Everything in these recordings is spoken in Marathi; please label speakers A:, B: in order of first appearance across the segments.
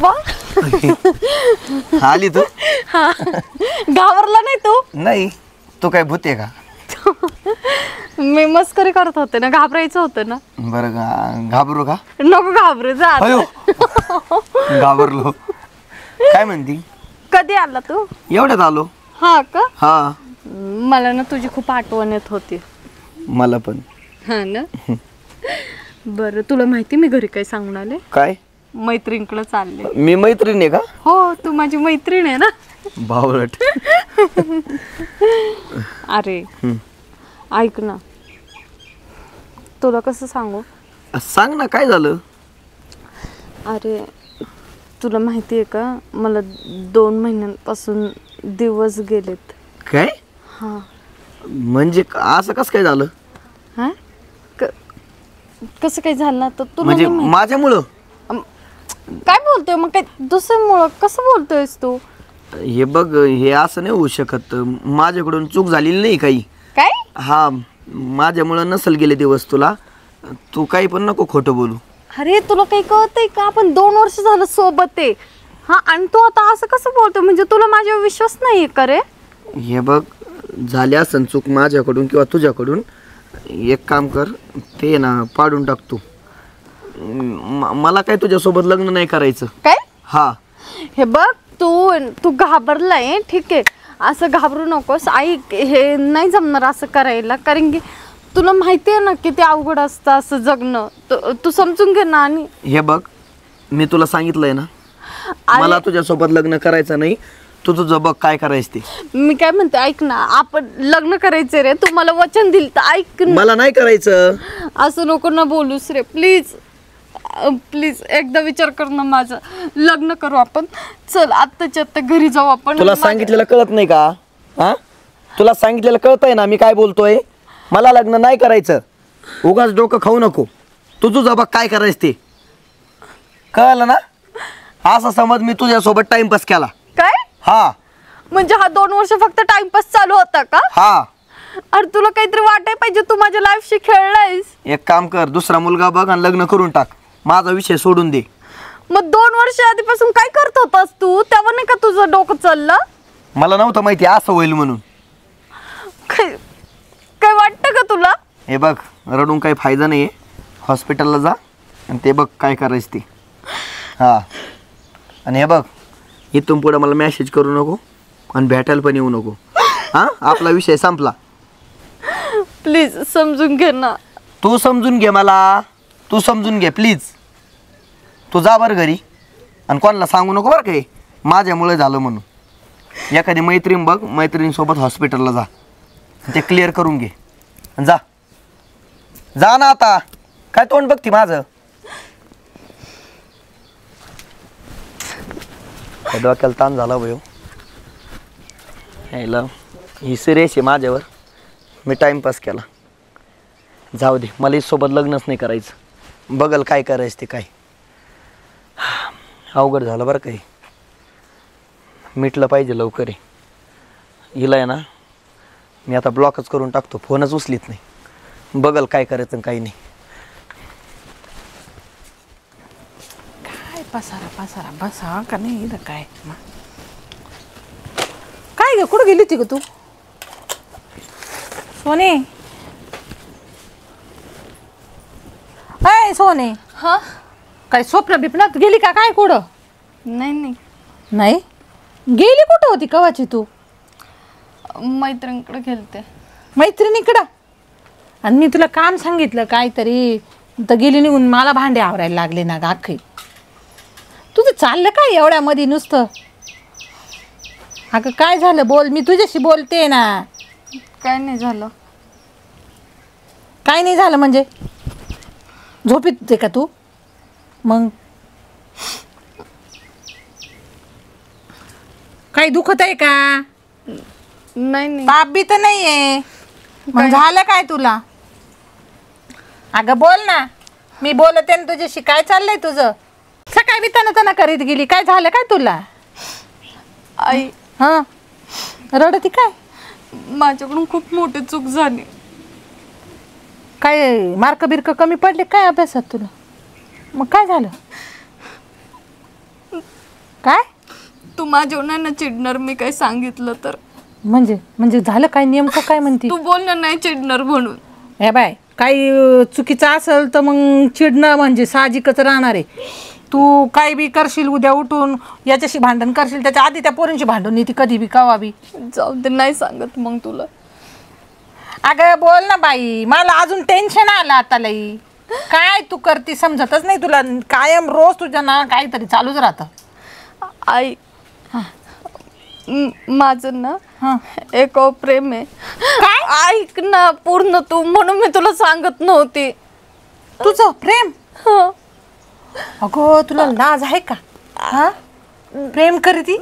A: पप्पा
B: आली तू?
A: हा घाबरला नाही तू?
B: नाही, तू काय भूत आहे का?
A: मी मस्करी करत होते ना, घाबरायचं होतं ना.
B: बरं घाबरू का?
A: नको घाबरू जा आता.
B: अयो घाबरलो. काय म्हणती?
A: कधी आला तू?
B: एवढ्यात आलो.
A: हा का?
B: हा
A: मला ना तुझी खूप आठवण येत होती.
B: मला पण.
A: हा ना. बरं तुला माहिती मी घरी काय सांगून आले?
B: काय?
A: मैत्रिणीकडे चालले.
B: मी मैत्रीण आहे का?
A: हो तू माझी मैत्रीण आहे ना.
B: बावळट.
A: अरे ऐक ना, तुला कसं सांगू?
B: सांग ना, काय झालं?
A: अरे तुला माहिती आहे का, मला 2 महिन्यांपासून दिवस गेलेत.
B: काय?
A: हा
B: म्हणजे असं कसं काय झालं?
A: हा कसं काय झालं तर तुला
B: म्हणजे
A: नाही
B: माझ्यामुळं?
A: काय बोलतोय मग? काय दुसऱ्यामुळं कसं बोलतोयस तू?
B: हे बघ, हे असं नाही होऊ शकत. माझ्याकडून चूक झालेली नाही काही.
A: काय?
B: हा माझ्यामुळं नसल गेले दिवस तुला. तू काही पण नको खोटं बोलू.
A: अरे तुला काही कळतंय का? आपण 2 वर्ष झालं सोबत आहे. हा आणि तू आता असं कसं बोलतोय? म्हणजे तुला माझ्यावर विश्वास नाहीये का रे?
B: हे बघ, झाली असन चूक माझ्याकडून किंवा तुझ्याकडून. एक काम कर, ते ना पाडून टाक तू. मला काय तुझ्यासोबत लग्न नाही करायचं.
A: काय?
B: हा
A: हे बघ, तू घाबरलाय, ठीक आहे, असं घाबरू नकोस. ऐक, हे नाही जमणार असं करायला, कारण की तुला माहिती आहे ना किती अवघड असतं असं जगणं. तू समजून घे ना. आणि
B: हे बघ, मी तुला सांगितलंय ना, मला तुझ्यासोबत लग्न करायचं नाही. तू तुझं बघ काय करायचं ते.
A: मी काय म्हणते, ऐक ना, आपण लग्न करायचं रे. तू मला वचन दिल तर ऐक.
B: मला नाही करायचं.
A: असं नको ना बोलूस रे, प्लीज प्लीज एकदा विचार कर ना माझं. लग्न करू आपण. चल आत्ताच्या आत्ता घरी जाऊ आपण.
B: तुला सांगितलेलं कळत नाही का? हा तुला सांगितलेलं कळतंय ना मी काय बोलतोय? मला लग्न नाही करायचं. उगाच डोकं खाऊ नको. तुझं बघ काय करायचं ते. कळलं ना? असं समज मी तुझ्यासोबत टाइमपास केला.
A: काय?
B: हा
A: म्हणजे हा 2 वर्ष फक्त टाइमपास चालू होता का?
B: हा.
A: अरे तुला काहीतरी वाटाय पाहिजे, तू माझ्या लाईफशी खेळलायस.
B: एक काम कर, दुसरा मुलगा बघ आणि लग्न करून टाक. माझा विषय सोडून दे.
A: मग 2 वर्ष आधीपासून काय करत होतास तू? तेव्हा नाही का तुझं डोकं चाललं?
B: मला नव्हतं माहिती असं होईल म्हणून.
A: काय वाटतं का तुला?
B: हे बघ, रडून काही फायदा नाही. हॉस्पिटलला जा आणि ते बघ काय करायचं ते. हा आणि हे बघ, इथून पुढे मला मेसेज करू नको आणि भेटायला पण येऊ नको. हा आपला विषय संपला.
A: प्लीज समजून घे ना.
B: तू समजून घे मला. तू समजून घे प्लीज. तू जा बरं घरी आणि कोणाला सांगू नको बरं काही माझ्यामुळे झालं म्हणून. एखादी मैत्रीण बघ, मैत्रिणीसोबत हॉस्पिटलला जा, ते क्लिअर करून घे. जा जा ना आता. काय तोंड बघती माझं? डोक्याला ताण झाला भयो. यायला ही सिरियस आहे माझ्यावर. मी टाइमपास केला. जाऊ दे, मला सोबत लग्नच नाही करायचं. बघल काय करायचं ते काय. अवघड झालं बरं काही. मिटलं पाहिजे लवकर आहे. हिला आहे ना मी आता ब्लॉकच करून टाकतो. फोनच उचलीत नाही. बघल काय करायचं काही नाही.
C: काय पसारा पसारा बसा का नाही इथं काय? काय ग, कुठं गेली होती ग तू? सोने, अय सोने.
A: हा
C: काय स्वप्न बिपनात गेली का काय? कुठं?
A: नाही नाही,
C: नाही गेली. कुठं होती कवाची तू?
A: मैत्रिणीकडे गेलते.
C: मैत्रिणीकडं? आणि मी तुला काम सांगितलं काहीतरी तर गेली निघून. मला भांडे आवरायला लागले ना ग अख्खे. तुझं चाललं काय एवढ्यामध्ये नुसतं? अगं काय झालं बोल, मी तुझ्याशी बोलते ना.
A: काय नाही झालं.
C: काय नाही झालं म्हणजे? झोपेत होते का तू? मग काही दुखत आहे का?
A: नाही नाही,
C: ताप बी तर नाहीये. मग झालं काय तुला? अगं बोल ना, मी बोलते ना तुझ्याशी. काय चाललंय तुझं? सकाळी बी तना करीत गेली. काय झालं काय तुला?
A: आई
C: हा रडती काय?
A: माझ्याकडून खूप मोठी चूक झाली.
C: काय मार्क बिर्क कमी पडले काय अभ्यासात तुला? मग काय झालं? काय
A: तू माझ्यावर नाही ना चिडणार मी काय सांगितलं तर?
C: म्हणजे झालं काय नेमकं काय म्हणते?
A: तू बोलणं नाही चिडणार म्हणून.
C: हे बाय काही चुकीचं असेल तर मग चिडणं म्हणजे साहजिकच राहणार आहे. तू काय बी करशील उद्या उठून याच्याशी भांडण करशील त्याच्या आधी त्या पोरींची भांडण ती कधी बी कवा बी.
A: जाऊ दे नाही सांगत मग तुला.
C: अगं बोल ना बाई, मला अजून टेन्शन आलं आता लई. काय तू करती समजतच नाही तुला. कायम रोज तुझ्या ना काहीतरी चालूच राहतं.
A: आई माझं ना एक प्रेम आहे. काय ऐक ना पूर्ण तू, म्हणून मी तुला सांगत नव्हती.
C: तुझं प्रेम? अगो तुला लाज आहे का? हा प्रेम करती?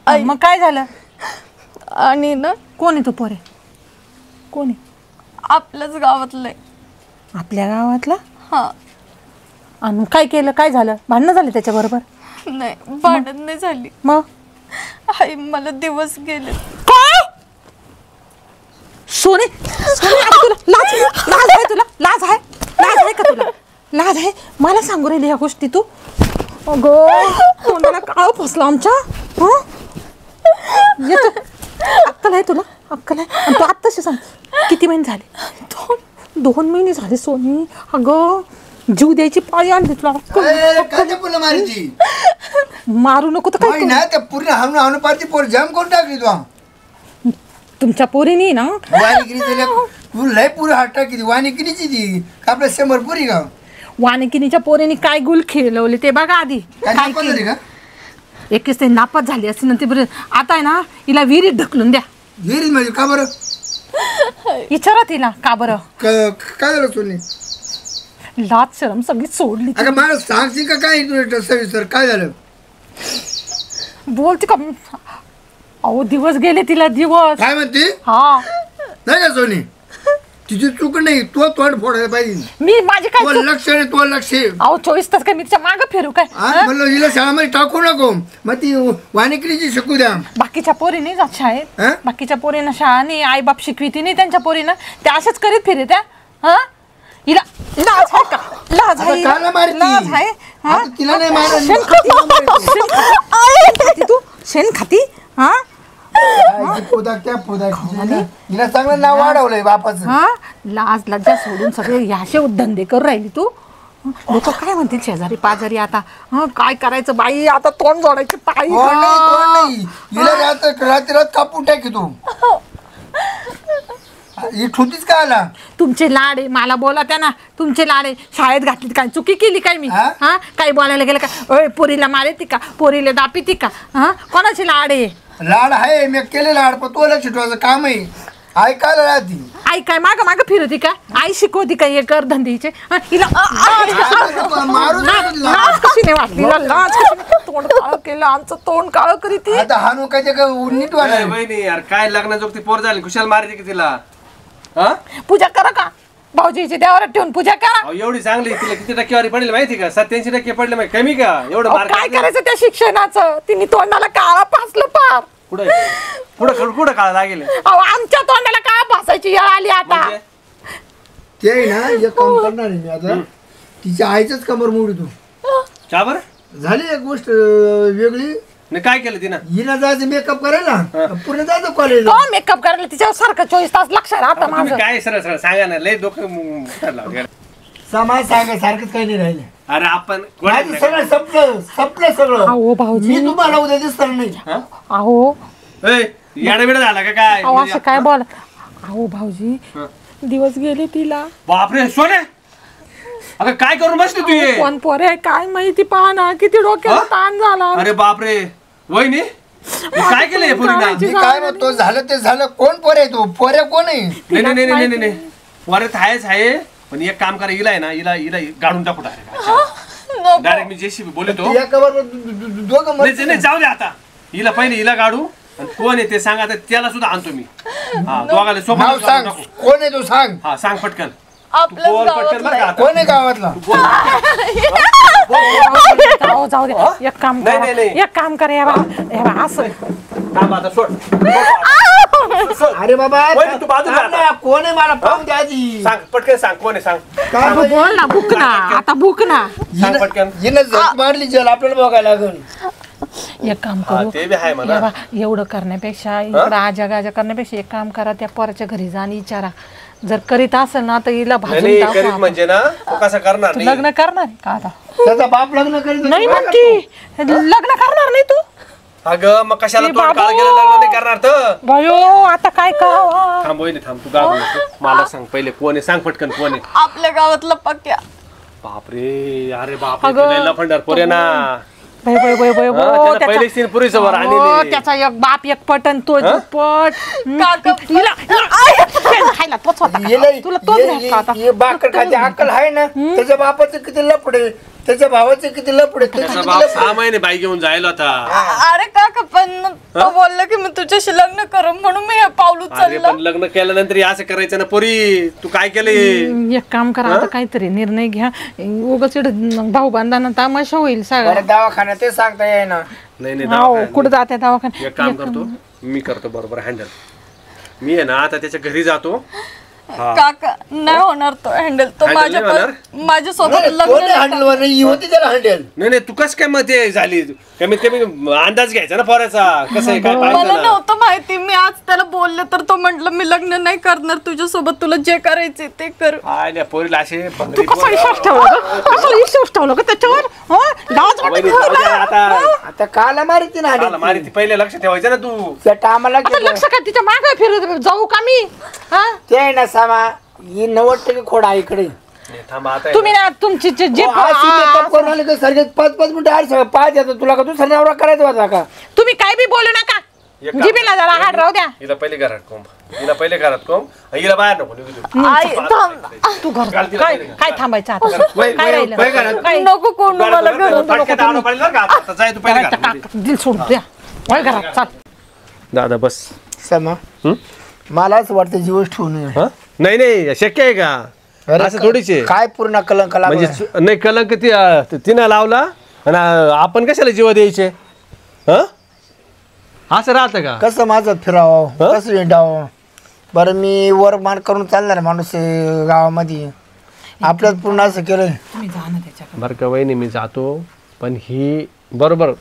C: मग काय झालं?
A: आणि ना
C: कोण आहे तो पोरे? कोण आहे?
A: आपल्याच गावातलं आहे.
C: आपल्या गावातला?
A: हा.
C: आणि काय केलं? काय झालं? भांडणं झाले त्याच्याबरोबर?
A: नाही भांडण नाही झाली.
C: मग
A: आई मला दिवस गेले.
C: काय सोने? तुला लाज आहे? तुला लाज आहे? लाज आहे का तुला? लाज आहे? मला सांगू राहिली ह्या गोष्टी तू? अगं कोणाला काळ फसला आमच्या. अक्कल आहे तुला? अक्कल आहे? आणि तू आत्ताशी सांग किती महिने झाले? 2 महिने झाले सोनी. अगं जीव द्यायची पाळी आणली तुला. मारू नको तर काय
D: ना त्या पूर्ण हाणून हाणून पारती पोर जाम करून टाकली तू.
C: तुमच्या पोरीनी ना
D: वाणिगिरी तू लय पुरी हात टाकी वाणिगिरीची ती आपल्या 100 पुरी गाव
C: वानिकिनीच्या पोरीनी काय गुल खेळवले ते बघा आधी.
D: काय
C: काय
D: नापास झाली का?
C: एकच ते नापास झाली असते ना ते बरं. आता आहे ना हिला विहिरीत ढकलून द्या.
D: विहिरीत म्हणजे का बरं?
C: विचारा तिला का बरं.
D: काय झालं सोनी?
C: लाज शरम सगळी सोडली.
D: अगं मला सांगशील का काय तुला सविस्तर काय झालं?
C: बोलते का? अहो दिवस गेले तिला दिवस.
D: काय म्हणते?
C: हा
D: नाही का सोनी तिची चूक नाही. तो तोंड फोडायला पाहिजे.
C: मी माझी काय
D: तो
C: चूक?
D: लक्ष नाही तो लक्ष.
C: अहो 24 तास काय मी तिच्या मागं फिरू काय?
D: म्हणलं हिला शाळामध्ये टाकू नको. मग ती वाणिगिरीची शिकू द्या.
C: बाकीच्या पोरी नाही जात शाळेत.
D: हं?
C: बाकीच्या पोरींना शाळा नाही, आई बाप शिकविती नाही त्यांच्या पोरीनं. त्या अशाच करीत फिरे त्या. हा हिला लाज आहे का? लाज आहे?
D: काला मारती.
C: लाज आहे? हा?
D: आता तिला नाही मारत.
C: शेण खाती? शेण खाती तू? शेण खाती? हा
D: त्या हिला चांगलं नाव वाढवलंय बापाचं.
C: हा लाज लज्जा सोडून सगळे ह्याशे धंदे करून राहिली तू. लोक काय म्हणतील शेजारी पाजारी आता? काय करायचं बाई आता? तोंड जोडायचे पायी.
D: कोण नाही हिला रात्री रात कापून टाकी तू. ही ठुतीच काय आला?
C: तुमचे लाड आहे मला बोला त्या ना. तुमचे लाड आहे. शाळेत घातली काय चुकी केली काय मी? हा काही बोलायला गेलं का? ओय पोरीला मारेती का? पोरीला दापीती का? हा कोणाची लाड आहे?
D: लाड आहे मी केले लाड पण तो लक्ष ठेवायचं काम आहे. ऐकायला राहती.
C: आई काय माग माग फिरवती का? आई शिकवती का हे कर धंदीचे? हिला
D: मारू
C: लाज कशी नाही वाटली? लाज कशी नाही? तोंड काळं केलं आमचं तोंड काळं करी ती.
D: आता हानू काय ते नीट वाटलं.
E: बहिणी यार काय लग्नाजोग ती पोर झाली कुशाल मारते की तिला. हा
C: पूजा करा का? भाऊजीची देवावर ठेवून पूजा करा.
E: एवढी चांगली तिला किती टक्केवारी पडली माहिती का? 87% पडले माहिती कमी का? एवढं
C: अहो,
E: मार्क
C: काय करायचं त्या शिक्षणाचं? तिने तोंडाला काळा फासलं पार.
E: पुढे पुढे काळ लागेल.
C: अहो आमच्या तोंडाला काळा फासायची वेळ आली आता.
E: म्हणजे?
D: ते आहे ना एक काम करणार आहे मी आता. तिच्या आईचंच कमर मोडी तू.
E: का बरं
D: झाली एक गोष्ट वेगळी.
E: नाही काय केलं तिनं?
D: हिला जायचं मेकअप करायला पूर्ण जायचं कॉलेज.
C: तो मेकअप करायला तिच्यावर सारखं 24 तास लक्ष राहतं माझं.
E: तुम्ही काय सरळ सरळ सांगा ना लय डोकं ठरला.
D: समाज सांगा सारखंच काही नाही राहिलं.
E: अरे आपण
D: माझं सगळं संपलं सगळं.
C: अहो भाऊजी
D: मी तुम्हाला उद्या दिसणार नाही.
C: अहो
E: याडा झाला का काय?
C: अहो असं काय बोला. अहो भाऊजी दिवस गेले तिला.
E: बापरे सोने अगं काय करून बसली तू ये?
C: कोण पोरे काय माहिती पहा ना किती डोक्याला ताण झाला.
E: अरे बापरे वहिनी काय केलंय पोरीला?
D: मी काय म्हणतो झालं ते झालं. कोण पोरे तू? पोरे कोण आहे?
E: नाही वरत आहेच आहे पण एक काम करा हिला आहे ना हिला गाडून टाकू डायरेक्ट मी जेसीबी बोलतो.
D: या कवर दोघं
E: नाही जाऊ दे आता. हिला गाडू आणि कोण आहे ते सांग. आता त्याला सुद्धा आणतो मी. हा दोघाला
D: नाव
E: सोबत
D: सांग. कोण आहे तू सांग.
E: हा सांग पटकन.
A: आपल्याच
E: बोल पटकन बरं का आता.
D: कोण आहे गावातला?
C: अहो जाऊ दे. एक काम
E: नाही,
C: करा
E: नाही, नाही.
C: एक काम करा हे बा असं
E: थांब आता सोड.
D: अरे बाबा
E: वहिनी, तू बाजूला
D: थांब ना, कोण आहे मला पाहून द्या आधी.
E: सांग पटकन सांग कोण आहे सांग
D: काय
C: अगं बोल ना भूक ना आता भूक ना
E: सांग पटकन
D: हिनं झक मारली जल आपल्याला बघायला लागल.
C: एक काम
E: हा,
C: करू
E: ते बी आहे म्हणा
C: या बा, एवढं करण्यापेक्षा इकडं आजा गाजा करण्यापेक्षा एक काम करा त्या पोराच्या घरी जा आणि विचारा जर करीत असेल ना तर हिला
E: नाही
C: भाजून
E: नाही,
C: टाकू
E: करीत
C: आपण.
E: म्हणजे ना तो कसं करणार
C: तू
E: नाही
C: लग्न करणार आहे का आता
D: त्याचा बाप लग्न करीत
C: नाही
D: होता.
C: नक्की लग्न करणार नाही तू
E: अगं मग कशाला
C: ए
E: तोंड काळ
C: बाबू.
E: गेलं लग्न नाही करणार तर
C: बायो आता काय करावं
E: थांब वहिनी थांब तू गाव नको मला सांग पहिले कोण आहे सांग पटकन कोण आहे
A: आपल्या गावातला पक्या.
E: बापरे अरे बापरे लफंडर पोरे ना
C: बाय बाय बाय बाय
E: त्याला पहिले सीन पुरीचं वर आणलेली.
C: त्याचा एक बाप एक पट आणि तो पट खायला तोच होता का? तुला तोच नाही का आता?
D: ये बाकर खाते अक्कल आहे ना त्याच्या बापाचं किती लपडे त्याच्या भावाचे किती लपडे
E: त्याचा बाप 6 महिने बाई घेऊन जायला होता
A: अरे काका पण तो बोलला की मी तुझ्याशी लग्न करू म्हणून मी हे पाऊल
E: अरे
A: उचललं.
E: पण लग्न केल्यानंतर हे असं करायचं ना पोरी तू काय केलंय
C: एक काम करा आता काहीतरी निर्णय घ्या उगाच भाऊ बांधाना तामाशा होईल सगळं
D: बरं दवाखान्यात ते सांगता येईना.
E: नाही नाही
C: हो
E: दवाखान्यात
C: कुठं जाते दवाखान्यात
E: एक काम करतो मी करतो बरोबर हँडल मी आहे ना आता त्याच्या घरी जातो
A: काका नाही होणार तो हँडल तो
E: Handle नाही होणार?
A: माझ्यासोबत लग्न
D: कोणी
A: नाही
D: हँडल वर नाही होती त्याला हँडल.
E: नाही नाही तू कस काय मग ते झाली कमीत कमी अंदाज घ्यायचा ना पोराचा कसं आहे काय
A: मला
E: पाहिजे ना
A: नव्हतं माहिती मी आज त्याला बोलले तर तो म्हटलं मी लग्न नाही करणार तुझ्यासोबत तुला जे करायचे ते कर.
E: काय नाही पोरीला असे
C: तू
E: भंगरी
C: कसा
E: पोरं.
C: विश्वास ठेवला ग? कसा विश्वास ठेवला ग त्याच्यावर गावात
E: वहिनी, जाऊ दे आता
D: आता काला मारिती ना
E: आला मारी ती पहिले लक्ष ठेवायचं ना तू
D: त्या टायमाला
C: आता लक्ष काय तिच्या मागे फिरत जाऊ का मी हा
D: ते आहे ना सामा ही 90% खोड आहे इकडे.
E: नाही, थांब आता आहे
C: तुम्ही ना तुमची जे
D: अशी makeup करून आले का सारखे 5-5 मिनिटं आड सगळं पाच येतात तुला का दुसरा नवरा करायचा होता का.
C: तुम्ही काय बी बोलू नका
E: एक काम
C: जिबीला जरा हात राहू द्या
E: हिला पहिले घरात कोंब हिला पहिले घरात कोंब हिला बाहेर नको निघू देऊ.
A: आई थांब
C: तू घर
E: घाल तिला
C: काय
E: पहिले.
C: काय थांबायचं आता
E: वय-
C: काय
E: वय-
C: राहिलं
E: वय घरात.
C: काय
A: नको कोण
E: बरं,
A: मला
E: बरं,
A: घर
E: बरं, फटक्यात आणू पडेल बरं का आता. आता जाय तू पहिले घरात.
C: दिल सोडून द्या वळ घरात चाल
E: दादा बस
D: सामा मला असं वाटतं जीवच ठेवून ये.
E: हं? नाही नाही शक्य आहे का
D: अरे
E: असं थोडीच आहे
D: काय पूर्ण कलंक
E: म्हणजे
D: लागला.
E: नाही कलंक तिनं लावला आणि आपण कशाला जीव द्यायचे हं असं राहतं का
D: कसं माझं फिरावं कसं हिंडावं. बरं मी वर मान करून चालणार माणूस आहे गावामध्ये आपल्यात पूर्ण असं केलं.
C: तुम्ही जा ना त्याच्याकडे
E: बरं का वहिनी मी जातो पण ही बरोबर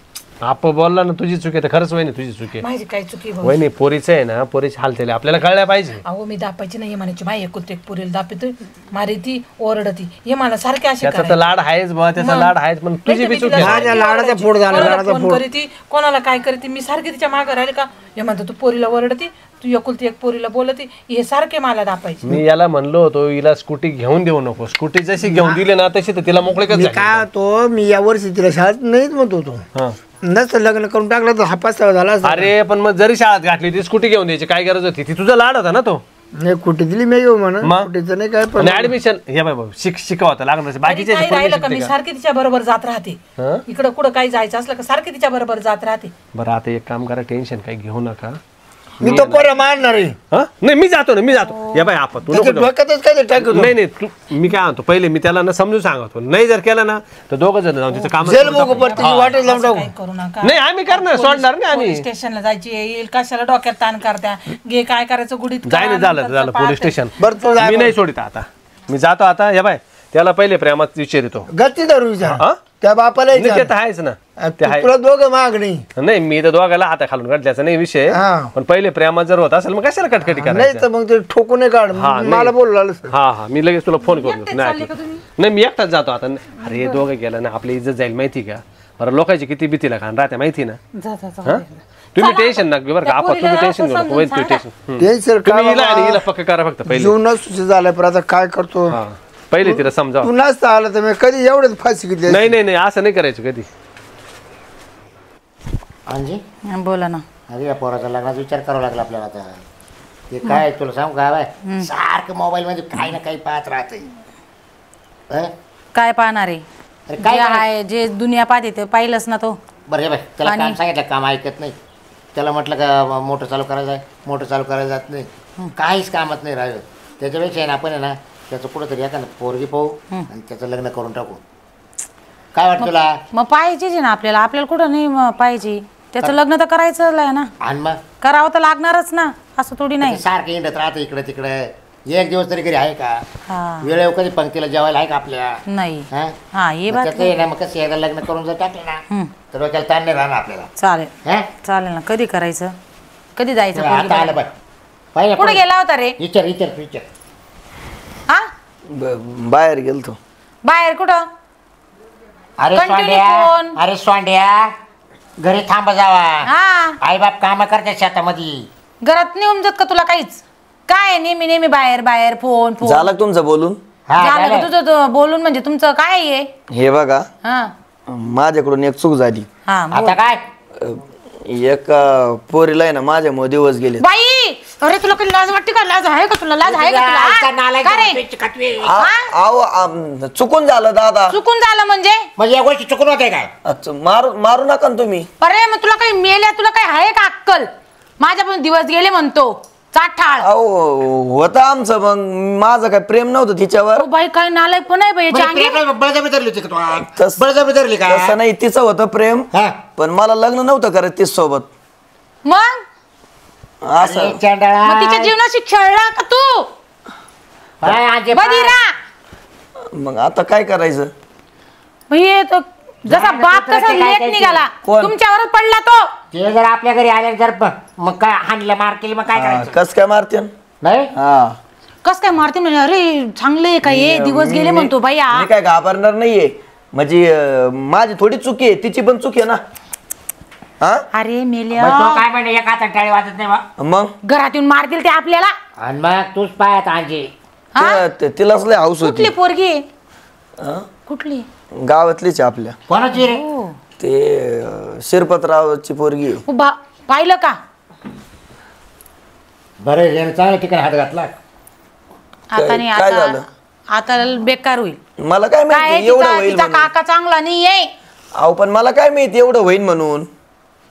E: आप बोलला ना तुझी चुकी आहे तर खरंच वहिनी तुझी चुकी आहे
C: माझी काय चुकी भाऊ
E: वहिनी पोरीचं आहे ना पोरीची हालतेल आपल्याला कळल्या पाहिजे
C: अहो मी दापायची नाही म्हणायची बाई एकुलते एक पुरेल दापितोय मारी ती ओरडती हे मला सारखे असे
E: त्याचा तर लाड आहेच बा त्याचा लाड आहेच पण तुझी बी चुकी आहे
D: माझ्या लाडाचा फोड झाला, लाडाचा फोड.
C: करीती कोणाला काय करते मी सारखे तिच्या मागे राहिले का हे म्हणतो तू पोरीला ओरडती तू एकुलती एक पोरीला बोलती हे सारखे मला दापायचे
E: मी याला म्हणलो होतो हिला स्कूटी घेऊन देऊ नको स्कूटी जशी घेऊन दिली ना तशी तर तिला मोकळे
D: मी काय होतो मी या वर्षी तिला शाळेत नाहीच म्हणत होतो नसतं लग्न करून टाकलं तर हा पाचवा झाला असता.
E: अरे पण मग जरी शाळेत घातली ती स्कूटी घेऊन द्यायची काय गरज होती ती तुझा लाड होता ना तो
D: नाही कुठे दिली मी येऊ म्हणा
E: मग?
D: कुठेचं नाही काय पण
E: आणि ऍडमिशन हे बाबा शिकवता लागणार बाकीचे
C: काही राहिलं का मी सारखे तिच्या बरोबर जात राहते
E: हं?
C: इकडं कुठं काही जायचं असलं का सारखे तिच्या बरोबर जात राहते
E: बरं आता एक काम करा टेन्शन काही घेऊ नका
D: मी तो पोरं मारणार आहे.
E: हं? नाही मी जातो ना मी जातो या बाई आपण तू नको
D: त्याच्या
E: जाऊ.
D: डोक्यातच काय टाकतो
E: नाही नाही तू मी काय म्हणतो पहिले मी त्याला ना समजून सांगतो नाही जर केलं ना तर दोघं जण जाऊन तिचं काम
D: जेल बघू पण त्याची वाटच लावून टाकू.
C: काही करू नका
E: नाही आम्ही करणार सोडणार नाही आम्ही
C: पोलीस स्टेशनला जायची येईल कशाला डोक्यात ताण करत्या घे काय करायचं गुडीत
E: जाय ना
C: करा,
E: झालं
C: नंतर
E: झालं
C: पाहते.
E: पोलीस स्टेशन
D: बरं तू
E: मी नाही सोडित आता मी जातो आता या बाय त्याला पहिले प्रेमात विचारितो
D: गच्ची धरू विचार
E: हा?
D: त्या बापाला
E: नाही, ते
D: विचार.
E: तर आहेच ना ते आहे
D: तुला दोघं माग नाही
E: नाही मी तर दोघाला हाता खालून काढल्याचा नाही विषय
D: हा.
E: पण पहिले प्रेमात जर होत असेल मग कशाला कटकटी
D: नाही
E: करायचं
D: तर मग ते ठोकून नाही काढ
E: हा, नाही.
D: मला बोलू लागलं सर.
E: हा हा मी लगेच तुला फोन करून देतो. नाही ऐकलं. नाही मी एकटाच जातो आता अरे दोघं गेलं ना आपली इज्जत जाईल माहिती का बरं लोकांची किती भीतीला खान राहते माहिती ना
C: जा, जा, जा.
E: हा? तुम्ही टेन्शन नका घेऊ बरं का आपण तुम्ही टेन्शन घेऊ नको तुम्ही टेन्शन
D: टेन्शन
E: तुम्ही हिला
D: काय
E: आणि हिला पक्क करा फक्त पहिले
D: जीवनात सुशी झालाय पण आता काय करतो
E: हा पहिले तिला समजाव
D: तू नसता आला तर मी कधी एवढंच फाशी घेतली असती.
E: नाही नाही नाही असं नाही करायचं कधी
F: अंजी
C: बोला ना
F: अरे या पोराचा लग्नाचा विचार करावा लागला आपल्याला आता ते काय तुला सांगू का बाय सारखं मोबाईल मध्ये काही ना काही पाहत राहते
G: काय पाहणार आहे
F: अरे काय
G: जे आहे जे दुनिया पाहते ते पाहिलंच ना तो
F: बरं हे बाय त्याला काम सांगितलं काम ऐकत नाही त्याला म्हटलं का मोटर चालू करायचं आहे मोटर चालू करायला जात नाही काहीच कामात नाही राहिलं त्याच्यापेक्षा आहे ना आपण आहे ना त्याचं कुठंतरी एखादं पोरगी पाहू आणि त्याचं लग्न करून टाकू काय वाटतं तुला
G: मग पाहिजेच ना आपल्याला कुठं नाही पाहिजे त्याचं लग्न तर करायचं आहे ना
F: आणि मग
G: करावं तर लागणारच ना असं थोडी नाही.
F: सारखं इंडत राहतं इकडे तिकडे. एक दिवस तरी घरी आहे का?
G: हा
F: वेळेवर कधी पंक्तीला जेवायला आहे का आपल्या?
G: नाही.
F: हा?
G: हा हे बात
F: त्याचं आहे ना, मग कसं एकदा लग्न करून जर टाकलं ना तर डोक्याला ताण नाही राहणार आपल्याला.
G: चालेल
F: हा?
G: चालेल ना. कधी करायचं? कधी जायचं? पोरगी
F: आता आलं
G: बघायला?
F: बघ पाहिजे
G: कुठे गेला होता रे?
F: विचार
G: हा
B: बाहेर गेलतो.
G: बाहेर कुठं?
F: अरे
G: Continue
F: सोंड्या,
G: फोन.
F: अरे सोंड्या, घरी थांब जावा.
G: हा
F: आई बाप काम करते शेतामध्ये.
G: घरात नाही उमजत का तुला काहीच? काय नेहमी नेहमी बाहेर बाहेर फोन फोन
B: झालं का तुमचं बोलून?
F: हा,
G: झालं
F: झालं.
G: का तुझं बोलून? म्हणजे तुमचं काय आहे?
B: हे बघा,
G: हा
B: माझ्याकडून एक चूक झाली.
G: हा बोल.
F: आता काय?
B: एक पोरीला आहे ना माझ्यामुळे दिवस गेले.
G: बाई अरे तुला काही लाज वाटते का? लाज आहे का तुला? लाज आहे का
F: आईचा
G: तुला?
F: नालायक
G: का रे?
F: पिच्ची कटवी.
B: चुकून झालं दादा.
G: चुकून झालं म्हणजे?
F: म्हणजे या गोष्टी चुकून होते काय?
B: अच्छा, मारू नका ना तुम्ही.
G: अरे मग तुला काही मेल्या? तुला काही आहे का अक्कल? माझ्यापासून दिवस गेले म्हणतो चाठाळ.
B: अहो होतं आमचं, मग माझं काय प्रेम नव्हतं तिच्यावर.
G: ओ बाई काय नालायक पण आहे बाई याच्या अंगी.
F: बळजबरी धरली होती का तू?
B: तस-
F: बळजबरी धरली का?
B: तसं नाही, तिचं होतं प्रेम,
F: हा.
B: पण मला लग्न नव्हतं करत तीच सोबत.
G: मग
B: असं
F: अरे चंडाळा.
G: मग तिच्या जीवनाशी खेळला का तू?
F: काय आजे
G: बधिरा
B: मग आता काय करायचं?
G: हे तो जसा
F: झालं
G: बाप
F: तुला
G: तसा
F: ते काय
G: लेख
F: करायचं?
G: निघाला.
B: कोण?
G: तुमच्यावरच पडला तो.
F: ते जर आपल्या घरी आले जर मग काय हाणलं मार केली मग काय करायचं?
B: कस काय मारते?
F: नाही
B: हा,
G: कस काय मारते म्हणजे? अरे चांगले काय हे दिवस गेले म्हणतो बाई हा.
B: मी काय घाबरणार नाहीये. म्हणजे माझी थोडी चुकी आहे, तिची पण चुकी आहे ना. हा
G: अरे मेल्या
F: मग तो काय म्हणे एक हातात टाळी वाजत नाही बा.
B: मग
G: घरात येऊन मारतील ते आपल्याला.
F: आणि मग तूच पाहत आजी.
G: हा?
B: तिलाच लय हाऊस
G: कुठली
B: होती.
G: पोरगी?
B: हा?
G: कुठली?
B: गावातलीच आहे आपल्या.
F: कोणाची रे?
G: हो.
B: ते शिरपतरावची पोरगी आहे.
G: ओ पाहिलं का?
F: बरं यानं चांगल्या ठिकाणी हात घातला.
G: आता नाही.
B: काय झालं?
G: आता बेकार होईल.
B: मला काय
G: काय
B: माहिती एवढं होईल
G: तिचा
B: म्हणून.
G: काका चांगला नाहीये.
B: अहो पण मला काय माहिती एवढं होईल म्हणून.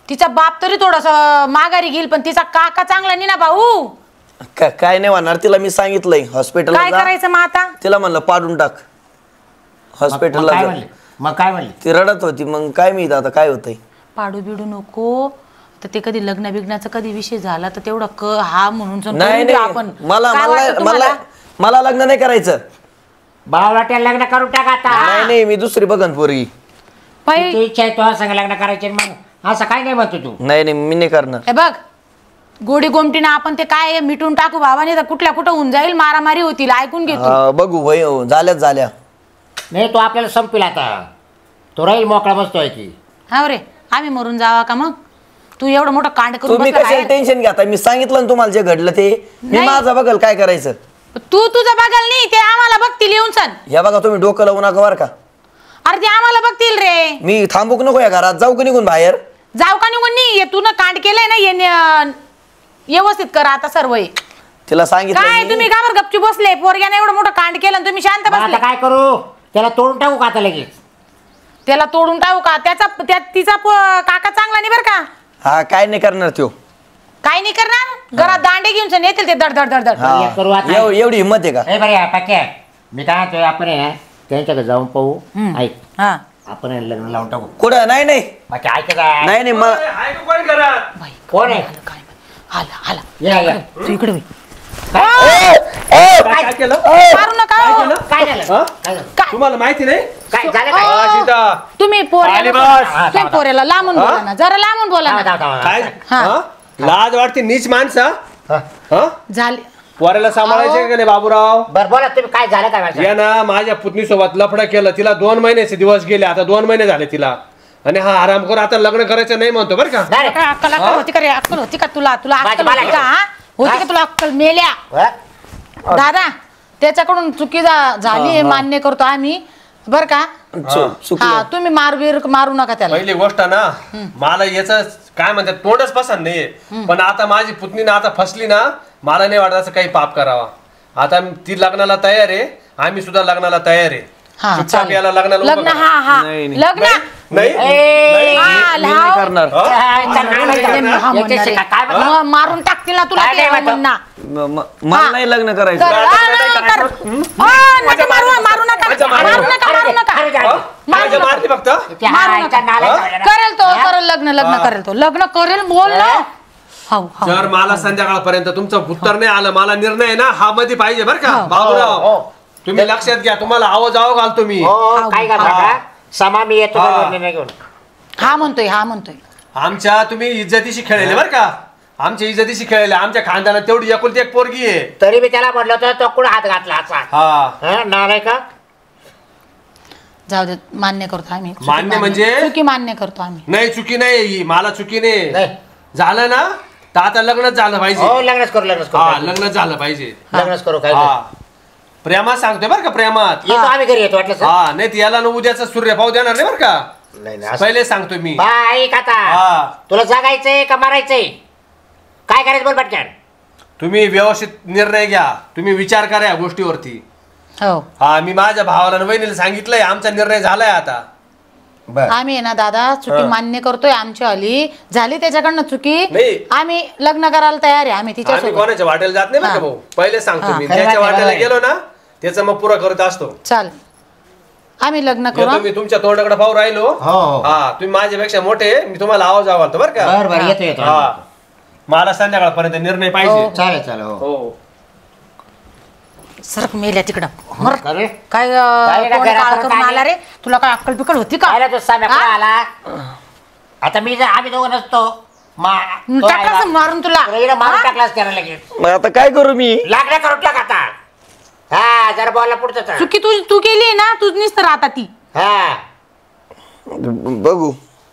G: तिचा बाप तरी थोडस माघारी घेईल पण तिचा काका चांगला नाही ना भाऊ.
B: काय नाही होणार, तिला मी सांगितलंय हॉस्पिटलला
G: काय
B: जा.
G: करायचं मग आता?
B: तिला म्हणलं पाडून टाक
F: मग
B: हॉस्पिटलला
F: काय
B: जा.
F: म्हणले? मग काय म्हणले?
B: ती रडत होती, मग काय माहिती आता काय होतंय.
G: पाडू बिडू नको. तर ते कधी लग्न बिग्नाचा कधी विषय झाला तर तेवढा हा म्हणून
B: नाही नाही,
G: आपण
B: मला
G: काय
B: मला
G: वाटतं तुम्हाला?
B: मला मला लग्न नाही करायचं.
F: बावलाट्या लग्न करून टाक आता.
B: नाही नाही, मी दुसरी बघन पोरगी.
G: पै-
F: तुझी इच्छा आहे तो संग लग्न करायचे मग असं काय नाही म्हणतो तू.
B: नाही नाही, मी नाही करणार.
G: हे बघ गोडी गोमटीनं आपण ते काय मिटून टाकू बाबा. नाही तर कुठल्या कुठं होऊन जाईल, मारामारी होतील. ऐकून घे तू.
B: बघू वय झाल्या.
F: नाही तो आपल्याला संपला आता. तो राहील मोकळा बसतोय की.
G: हा रे आम्ही मरून जावा का मग? तू एवढं मोठं कांड करून
B: तुम्ही
G: बसला
B: कशाला
G: बाहेर.
B: टेन्शन घेता? मी सांगितलं ना तुम्हाला जे घडलं ते. मी
G: नाही.
B: माझं बघल काय करायचं.
G: तू तुझं बघाल नाही ते आम्हाला बघतील येऊन सण.
B: या बघा, तुम्ही डोकं लावू नका बरं का.
G: अरे ते आम्हाला बघतील रे.
B: मी थांबूक नको या घरात, जाऊ की निघून बाहेर.
G: जाऊ का निघून नाही? तू ना कांड केलंय ना व्यवस्थित करा आता सर्व हे.
B: तिला सांगितलं
G: काय
B: मी.
G: तुम्ही का बरं गपची बसले? पोरग्याने एवढं मोठं कांड केलं आणि तुम्ही शांत
F: मग आता
G: बसले.
F: काय करू? त्याला तोडून टाकू का आता लगेच?
G: त्याला तोडून टाकू का? तिचा काका चांगला नाही बरं का?
B: हा, काय नाही करणार त्यो.
G: काय नाही करणार. घरात दांडे घेऊन सण येतील ते दड दड दड दड.
B: हा.
F: एक करू आता.
B: एवढी हिंमत आहे का?
F: ए बरे पाक्या मी काय म्हणतोय आपण आहे ना त्यांच्याकडे जाऊन पाहू. ऐक
G: हा
F: आपण आहे लग्न लावून टाकू.
B: कुठं? नाही नाही
F: बाकी ऐक का?
B: नाही नाही, मला
E: आहे का कोण घरात?
G: बाई
F: कोण आहे?
G: काय हाला हाला
F: या
G: तू इकडे होई.
E: काय केलं?
G: मारू नका
E: काय
G: हो.
E: केलं?
F: काय झालं?
E: हा?
F: काय झालं?
E: तुम्हाला माहिती नाही?
F: काय झालं काय?
E: हा, सीता.
G: तुम्ही
E: आली
G: पोऱ्याला
E: बस.
G: तुम्ही पोऱ्याला लांबून
E: हा?
G: बोला ना. जरा लांबून बोला ना.
E: काय
G: हा.
E: हा? लाज वाटते नीच माणसा.
F: हा.
E: हा?
G: झाले.
E: पोराला सांभाळायचे का नाही बाबूराव?
F: बरं बोला तुम्ही काय झालं काय माझं?
E: या ना माझ्या पुतणी सोबत लफडं केलं. तिला 2 महिन्याचे दिवस गेले, आता 2 महिने झाले तिला. आणि हा आरामखोर आता लग्न करायचं नाही म्हणतो बरं का.
F: नाही रे.
G: काय अक्कल अक्कल होती का रे? अक्कल होती का तुला? तुला अक्कल
F: मला
G: होती का? हा? होती का तुला अक्कल? मेल्या
F: हा?
G: दादा त्याच्याकडून चुकी झाली हे मान्य करतो आम्ही बर का.
B: चुकलं.
G: हा तुम्ही मारू नका त्याला.
E: पहिली गोष्ट ना, मला याच काय म्हणतात तोंडच पसंत नाहीये. पण आता माझी पुतणी ना आता फसली ना, मला नाही वाटत असं काही पाप करावा. आता ती लग्नाला तयार आहे, आम्ही सुद्धा लग्नाला तयार आहे.
G: हा,
E: चुपचाप
G: चालेल.
E: याला लग्नाला उभं
G: लग्न
E: करा.
G: हा हा
B: नाही, नाही.
G: लग्न
E: नाही
F: ए,
G: हा,
B: मी नाही
G: लाव.
B: करणार.
E: हा?
F: काय चाललं?
G: हा म्हणणार
F: याच्याशी
G: आहे.
F: काय म्हणलं?
G: मग मारून टाकतील ना तुला
F: काय
G: ते
F: नाही म्हणतो?
G: म्हणणार.
B: मला नाही लग्न करायचं.
G: कर. नका मारू नका
E: माझ्या
G: मारू नका.
F: अरे जा.
E: हा? माझ्या मारली फक्त.
F: त्या
G: मारू
F: आईचा
G: नका.
F: नालायक झाला ना.
G: करेल तो करेल लग्न करेल तो लग्न करेल बोल ना. हो हो
E: जर मला संध्याकाळपर्यंत तुमचं उत्तर नाही आलं, मला निर्णय ना हा मध्ये पाहिजे बरं का
F: हो,
E: बाबूराव. तुम्ही लक्षात घ्या, तुम्हाला आवाज घालतो मी.
F: हो काय करता समा मी येतो निर्णय घेऊन.
G: हा म्हणतोय हा म्हणतोय.
E: आमच्या तुम्ही इज्जतीशी खेळले बरं का, आमच्या इज्जतीशी खेळले. आमच्या खानदानात तेवढी एकुलती एक पोरगी आहे.
F: तरी मी त्याला म्हटलं होतं तो कुठं हात घातला असा.
E: हा
F: नाही का
G: जाऊ दे, मान्य करतो आम्ही. चुकी
E: मान्य म्हणजे?
G: चुकी मान्य करतो आम्ही.
E: नाही चुकी नाही ही, मला चुकी नाही.
F: नाही.
E: झालं ना तर आता लग्नच झालं पाहिजे.
F: हो लग्नच करू
E: हा लग्नच झालं पाहिजे.
F: लग्नच करू काय
E: हा प्रेमात सांगतोय बरं का, प्रेमात.
F: येतो आम्ही घरी येतो वाटलं
E: हा नाही याला ना उद्याचा सूर्य पाहू देणार नाही बरं का,
F: नाही
E: पहिले सांगतोय मी.
F: ऐक आता
E: हा
F: तुला जगायचंय का मारायचंय काय करायचं बोल पटकन.
E: तुम्ही व्यवस्थित निर्णय घ्या, तुम्ही विचार करा या गोष्टीवरती.
G: हो
E: हा मी माझ्या भावाला आणि वहिनीला सांगितलंय, आमचा निर्णय झालाय आता.
G: आम्ही आहे ना दादा चुकी मान्य करतोय. आमची आली झाली त्याच्याकडनं चुकी,
E: नाही.
G: आम्ही लग्न करायला तयार आहे. आम्ही
E: आम्ही
G: तिच्यासोबत
E: कोणाच्या वाटेला जात नाही बरं का भाऊ, पहिले सांगतो मी. ज्याच्या वाटेला गेलो ना त्याचं मग पुरा करत असतो.
G: चाल आम्ही लग्न करू.
E: येतो मी तुमच्या तोंडाकडे पाहू राहिलो. हा तुम्ही माझ्यापेक्षा मोठे, मी तुम्हाला आवाज घालतो बरं का.
F: बरं येतो येतो.
E: हा मला संध्याकाळपर्यंत निर्णय पाहिजे.
F: चालेल चालेल हो.
E: हो
G: सरक मेल्या तिकडं मर.
F: अरे
G: काय
F: काय रे,
G: तोंड
F: घरात
G: काळं
F: काय
G: करून
F: नाही?
G: आला रे, तुला काय अक्कल बिकल होती का?
F: आला तो साम्या कुठं आला आता मी जर आम्ही दोघं नसतो
G: टाकलास मारून तुला.
F: मारून टाकलाच त्याला लगेच.
B: मग आता काय करू मी?
F: लागण्या करून टाक आता. हा जरा बोलला पुढचं
G: चुकी तू केली ना, तूच निसतं आता ती.
F: हा
B: बघू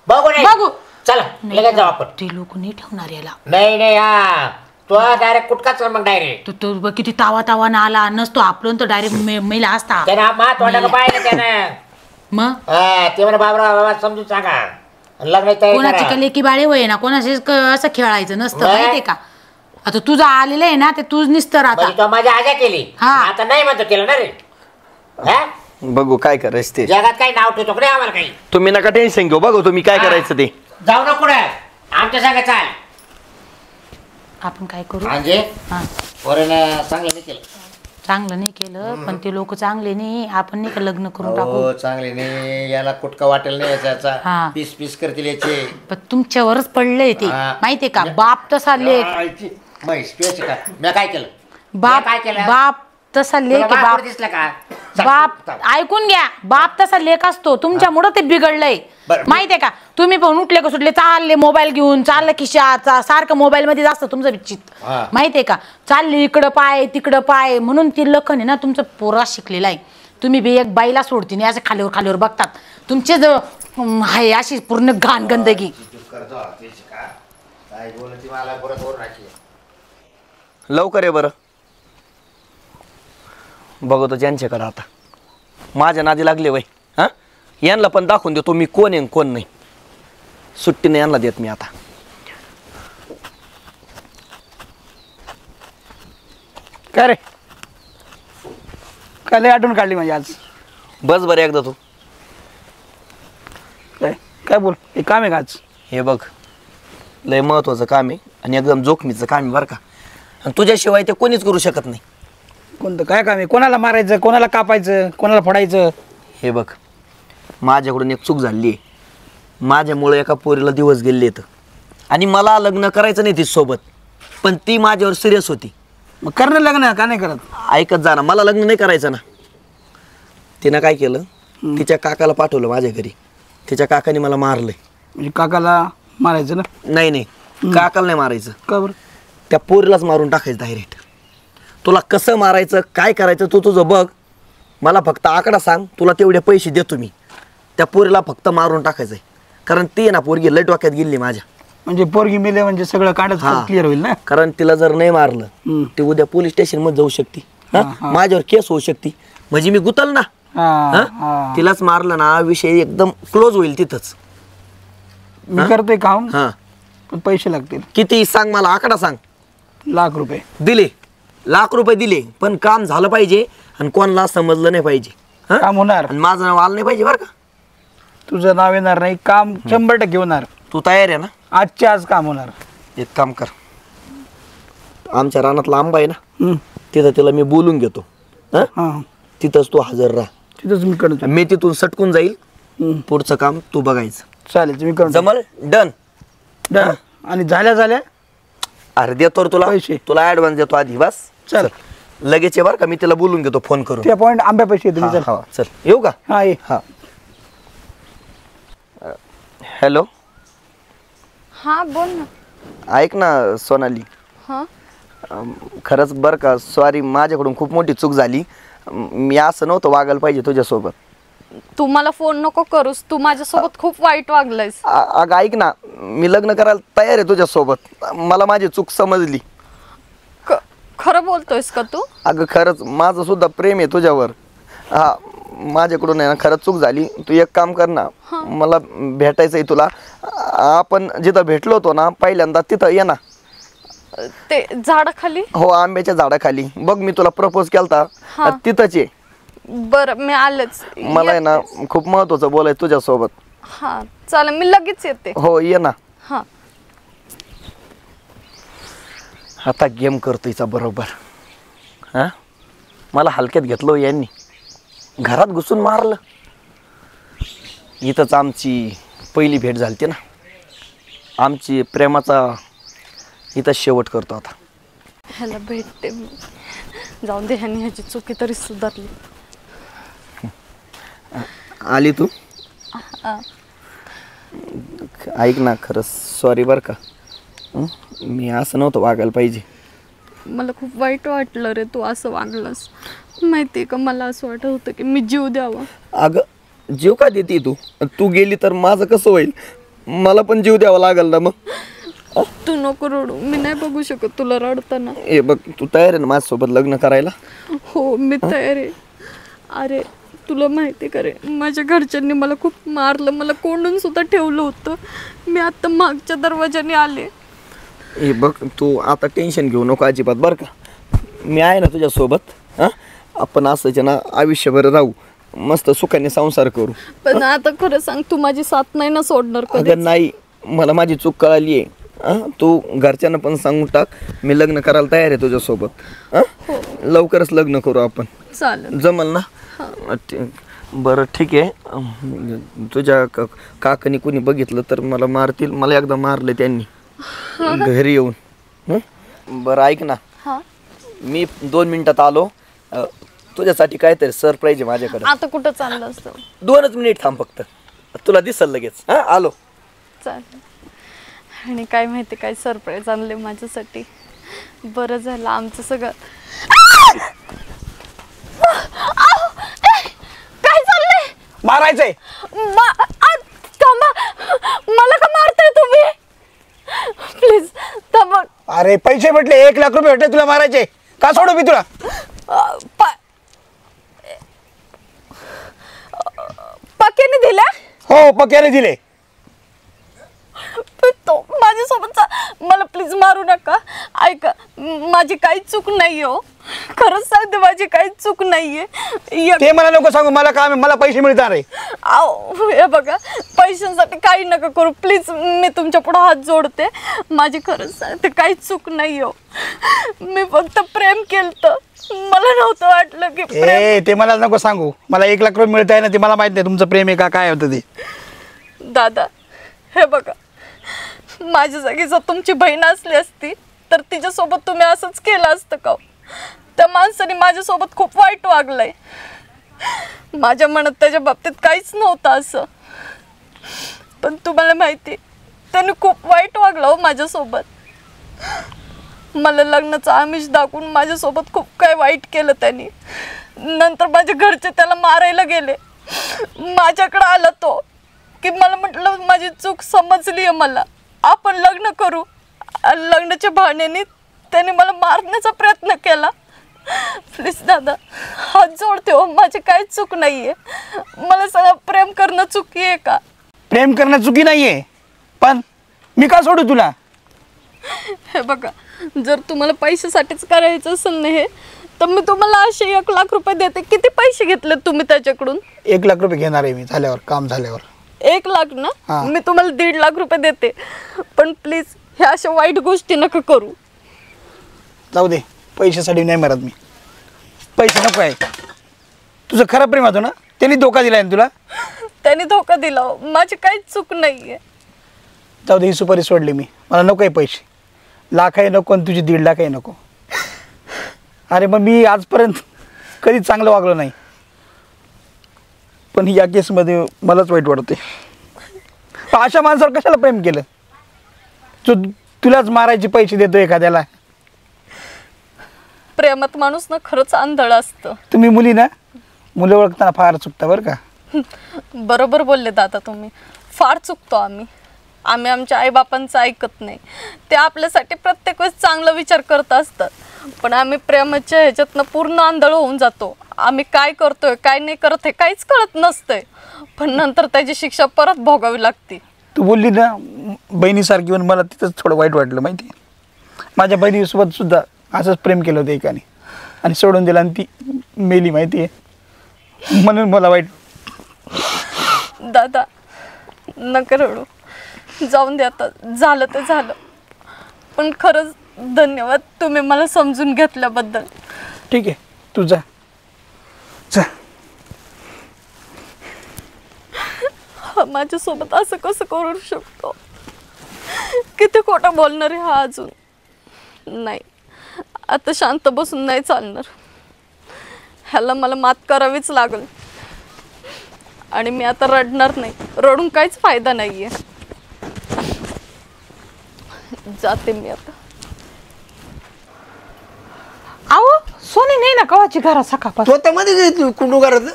F: बघू नाही
G: बघू.
F: चला लगेच जाऊ आपण.
G: ते लोक नाही ठेवणार याला.
F: नाही हा तो डायरेक्ट कुटकाच मग डायरेक्ट
G: तो बघ किती तावा ना आला नसतो आपण तर डायरेक्ट मेला असता.
F: त्यानं मा तोंडाला पाहिलं त्यानं.
G: मग
F: ते म्हणा बाबा समजून सांगा लग्न
G: कोणाची का लेकी बाळे वय ना, कोणाशी असं खेळायचं नसतं माहितीये का. आता तुझं आलेलं आहे ना ते तूच निसतं आता.
F: तो माझी आजा केली
G: हा.
F: आता नाही म्हणतो केलं ना रे. हा
B: बघू काय करायचं ते.
F: जगात काही नाव ठेवतो का नाही आम्हाला काही.
B: तुम्ही नका टेन्शन घेऊ, बघू तुम्ही काय करायचं ते.
F: जाऊ ना कुठे आमच्या सांगा चाल.
G: आपण काय करू
F: म्हणजे
G: हा
F: पोरानं चांगलं नाही केलं.
G: चांगलं नाही केलं पण ते लोक चांगले नाही. आपण नाही का लग्न करून टाकू.
F: हो चांगले नाही याला कुटका वाटेल नाही याचा
G: हा.
F: पीस पीस करतील याचे.
G: पण तुमच्यावरच पडलंय ते
F: हा.
G: माहितीये का. बाप तसा लेख,
F: म्हैस पेच का मी काय केलं
G: बाप
F: काय केलं
G: बाप तसा लेख
F: तुला
G: आहे,
F: बाप
G: बाप
F: दिसला का
G: बाप ऐकून घ्या. बाप तसा लेख असतो. तुमच्यामुळं ते बिघडलंय
F: बरं.
G: माहितीये का. तुम्ही पण उठले का सुटले चालले मोबाईल घेऊन चाललं खिशात सारखं मोबाईल मध्ये असतं तुमचं विचित
F: हा.
G: माहितीये का. चालले इकडं पाय तिकडं पाय म्हणून ती लखन आहे ना तुमचं पोरा शिकलेला आहे. तुम्ही बी एक बाईला सोडती नाही असं खालीवर बघतात तुमचे जो आहे अशी पूर्ण घाण गंदगी.
B: लवकर आहे बरं. बघतो ज्यांच्याकडे आता माझ्या नादी लागले वय. हा यांना पण दाखवून देतो मी कोण आहे कोण नाही. सुट्टीने यांना देत मी आता.
D: काय रे काय लय आठवण काढली माझी आज.
B: बस बरं एकदा तू.
D: काय काय बोल हे काम आहे का आज.
B: हे बघ लय महत्वाचं काम आहे आणि एकदम जोखमीचं काम आहे बरं का. आणि तुझ्याशिवाय ते कोणीच करू शकत नाही.
D: कोणतं काय काम आहे. कोणाला मारायचं कोणाला कापायचं कोणाला फोडायचं.
B: हे बघ माझ्याकडून एक चूक झाली आहे. माझ्यामुळे एका पोरीला दिवस गेले आहेत आणि मला लग्न करायचं नाही तिच्यासोबत पण ती माझ्यावर सिरियस होती.
D: मग करणं लग्न का नाही करत.
B: ऐकत जा ना, मला लग्न नाही करायचं ना. तिनं काय केलं तिच्या काकाला पाठवलं माझ्या घरी. तिच्या काकाने मला मारलंय.
D: म्हणजे काकाला मारायचं ना.
B: नाही काकाला नाही मारायचं.
D: का बरं.
B: त्या पोरीलाच मारून टाकायचं डायरेक्ट. तुला कसं मारायचं काय करायचं तू तुझं बघ. मला फक्त आकडा सांग, तुला तेवढे पैसे देतो मी. त्या पोरीला फक्त मारून टाकायचं आहे कारण ती ना पोरगी लय डोक्यात गेली माझ्या.
D: म्हणजे पोरगी मेले म्हणजे सगळं काढत क्लिअर होईल ना.
B: कारण तिला जर नाही मारलं ती उद्या पोलीस स्टेशन मध्ये जाऊ शकते. माझ्यावर केस होऊ शकते म्हणजे मी गुतल ना. तिलाच मारलं ना विषय एकदम क्लोज होईल तिथंच.
D: मी करतोय काम
B: हा
D: पण पैसे लागतील.
B: किती सांग मला आकडा सांग.
D: ₹1,00,000
B: दिले. ₹1,00,000 दिले पण काम झालं पाहिजे आणि कोणाला समजलं नाही पाहिजे.
D: काम होणार.
B: आणि माझं नाव आलं नाही पाहिजे बरं का.
D: तुझं नाव येणार नाही. काम 100% होणार.
B: तू तयार आहे ना.
D: आजच्या आज काम होणार.
B: एक काम कर आमच्या रानातला आंबा आहे ना तिथं तिला मी बोलून घेतो.
D: हां
B: तिथंच तू हजर राहा.
D: तिथंच मी करतो.
B: मी तिथून सटकून जाईल. पुढचं काम तू बघायचं.
D: चालेल मी करतो.
B: जमल. डन.
D: आणि झाल्या
B: अरे देतो रे तुला
D: पैसे.
B: तुला ऍडव्हान्स देतो आधी बस.
D: चल.
B: लगेच ये बरं का, मी तिला बोलून घेतो फोन करून.
D: ते पॉईंट आंब्या पैसे तुम्ही चल.
B: हा चल येऊ का.
D: हा ये.
B: हा हॅलो
A: हा बोल ना.
B: ऐक ना सोनाली,
A: हा
B: खरंच बरं का, सॉरी माझ्याकडून खूप मोठी चूक झाली. मी असं नव्हतं वागायला पाहिजे तुझ्यासोबत.
A: तू मला फोन नको करूस, तू माझ्यासोबत खूप वाईट वागलायस.
B: अगं ऐक ना, मी लग्न करायला तयार आहे तुझ्यासोबत. मला माझी चूक समजली.
A: खरं बोलतोयस का तू?
B: अगं खरंच माझं सुद्धा प्रेम आहे तुझ्यावर. हा माझ्याकडून आहे ना खरंच चूक झाली. तू एक काम कर ना, मला भेटायचं आहे तुला. आपण जिथं भेटलो होतो ना पहिल्यांदा तिथं ये ना.
A: ते झाडाखाली?
B: हो आंब्याच्या झाडाखाली. बघ मी तुला प्रपोज केलता तिथंच आहे.
A: बरं मी आलेच.
B: मला आहे ना खूप महत्वाचं बोलायचं तुझ्यासोबत.
A: हा चालेल, मी लगेच येते.
B: हो ये ना.
A: हा
B: आता गेम करतो हिचा बरोबर. हा मला हलक्यात घेतलं यांनी, घरात घुसून मारलं. इथंच आमची पहिली भेट झाली ना. आमची प्रेमाचा इथं शेवट करतो आता.
A: ह्याला भेटते मी. जाऊन दे, ह्याने ह्याची चुकी तरी सुधारली.
B: आली तू. ऐक ना खरंच सॉरी बरं का. मी असं नव्हतं वागायला पाहिजे.
A: मला खूप वाईट वाटलं रे तू असं वागलास. माहिती आहे का, मला असं वाटत होतं की मी जीव द्यावा.
B: अगं जीव का देते तू? तू गेली तर माझं कसं होईल? मला पण जीव द्यावा लागेल ना मग.
A: तू नको रडू, मी नाही बघू शकत तुला रडताना.
B: ए बघ तू तयार आहे ना माझ्यासोबत लग्न करायला?
A: हो मी तयार आहे. अरे तुला माहिती का रे, माझ्या घरच्यांनी मला खूप मारलं, मला कोंडून सुद्धा ठेवलं होतं. मी आता मागच्या दरवाजाने आले.
B: हे बघ तू आता टेन्शन घेऊ नको अजिबात बरं का. मी आहे ना तुझ्यासोबत. हां आपण असंच ना आयुष्यभर राहू, मस्त सुखाने संसार करू.
A: पण आता खरं सांग, तू माझी साथ नाही ना सोडणार कधी?
B: अगं नाही, मला माझी चूक कळाली आहे. तू घरच्यांना पण सांगून टाक मी लग्न करायला तयार आहे तुझ्यासोबत. लवकरच लग्न करू आपण.
A: चालेल.
B: जमल ना? बरं ठीक आहे. तुझ्या काकानी कुणी बघितलं तर मला मारतील. मला एकदा मारलं त्यांनी घरी येऊन. बरं ऐक ना, मी 2 मिनिटात आलो. तुझ्यासाठी काहीतरी सरप्राईज आहे माझ्याकडे.
A: आता कुठं चाललं असतं?
B: 2च मिनिट थांब फक्त, तुला दिसल लगेच. हां आलो.
A: चालेल. आणि काय माहिती काय सरप्राईज आणले माझ्यासाठी. बरं झालं आमचं सगळं. काय चाललंय?
D: मारायचंय.
A: थांबा, मला का मारताय तुम्ही? प्लीज थांबा.
D: अरे पैसे भेटले, 1 लाख रुपये भेटले, तुला मारायचे का? सोडू मी तुला?
A: पक्याने दिल्या?
D: हो पक्याने दिले.
A: तो माझ्यासोबतचा. मला प्लीज मारू नका. ऐका, माझी काही चूक नाही हो. खरंच सांगते माझी काही चूक नाहीये.
D: ते मला नको सांगू, मला काम आहे, मला पैसे मिळणार आहे.
A: हे बघा, पैशांसाठी काही नका करू प्लीज. मी तुमच्या पुढे हात जोडते. माझी खरंच सांगते काही चूक नाही हो. मी फक्त प्रेम केलं, मला नव्हतं वाटलं की
D: ते मला नको सांगू. मला 1 लाख रुपये मिळत आहे ना, ते मला माहित नाही तुमचं प्रेम आहे का काय होतं ते.
A: दादा हे बघा, माझ्या जागी जर तुमची बहीण असली असती तर तिच्यासोबत तुम्ही असंच केलं असतं का? त्या माणसाने माझ्यासोबत खूप वाईट वागलंय. माझ्या मनात त्याच्या बाबतीत काहीच नव्हतं असं, पण तुम्हाला माहिती त्याने खूप वाईट वागलं हो माझ्यासोबत. मला लग्नाचं आमिष दाखवून माझ्यासोबत खूप काय वाईट केलं त्यांनी. नंतर माझ्या घरचे त्याला मारायला गेले. माझ्याकडे आला तो की मला म्हटलं माझी चूक समजली आहे, मला आपण लग्न करू. लग्नाच्या बहाण्याने त्याने मला मारण्याचा प्रयत्न केला. प्लीज दादा हात जोडते हो, माझी काही चूक नाहीये. मला सगळं प्रेम करणं चुकी आहे का?
D: प्रेम करणं चुकी नाहीये, पण मी का सोडू तुला?
A: हे बघा, जर तुम्हाला पैशासाठीच करायचं असेल ना हे, तर मी तुम्हाला असे 1 लाख रुपये देते. किती पैसे घेतले तुम्ही त्याच्याकडून?
D: 1 लाख रुपये घेणार आहे मी झाल्यावर, काम झाल्यावर.
A: 1 लाख ना? मी तुम्हाला 1.5 लाख रुपये देते. पण प्लीज ह्या अशा वाईट गोष्टी नका करू.
D: जाऊ दे, पैशासाठी नाही मरत मी. पैसे नको आहे. तुझं खरं प्रेम होतं ना, त्यांनी धोका दिलाय ना तुला?
A: त्याने धोका दिला, माझी काहीच चूक नाहीये.
D: जाऊ दे, ही सुपारी सोडली मी. मला नको आहे पैसे. लाखही नको आणि तुझी 1.5 लाखही नको. अरे मग मी आजपर्यंत कधी चांगलं वागलो नाही, पण या केसमध्ये मलाच वाईट वाटते. अशा माणसावर कशाला प्रेम केलं? तुलाच मारायचे पैसे देतो एखाद्याला.
A: प्रेमात माणूस ना खरंच आंधळ असतं.
D: तुम्ही मुली ना, मुलं ओळखताना फार चुकता बरं का.
A: बरोबर बोलले दादा तुम्ही. फार चुकतो आम्ही आमच्या आईबापांचं ऐकत नाही. ते आपल्यासाठी प्रत्येक वेळेस चांगला विचार करत असतात, पण आम्ही प्रेमाच्या ह्याच्यातनं पूर्ण आंधळ होऊन जातो. आम्ही काय करतोय काय नाही करत हे काहीच कळत नसतंय, पण नंतर त्याची शिक्षा परत भोगावी लागते.
D: तू बोलली ना बहिणीसारखी, पण मला तिथंच थोडं वाईट वाटलं माहिती आहे. माझ्या बहिणीसोबत सुद्धा असंच प्रेम केलं होतं एकाने आणि सोडून दिलं आणि ती मेली माहिती आहे, म्हणून मला वाईट.
A: दादा नका रडू, जाऊन दे आता, झालं ते झालं. पण खरंच धन्यवाद तुम्ही मला समजून घेतल्याबद्दल.
D: ठीक आहे, तू जा जा.
A: हा माझ्यासोबत असं कसं करू शकतो? किती खोटं बोलणार आहे हा अजून. नाही, आता शांत बसून नाही चालणार. ह्याला मला मात करावीच लागेल आणि मी आता रडणार नाही. रडून काहीच फायदा नाहीये. जाते मी आता.
C: अहो सोनी नाही ना कवाची घरात सकाळपासून.
D: तो तर मध्ये गेली कुंडू करत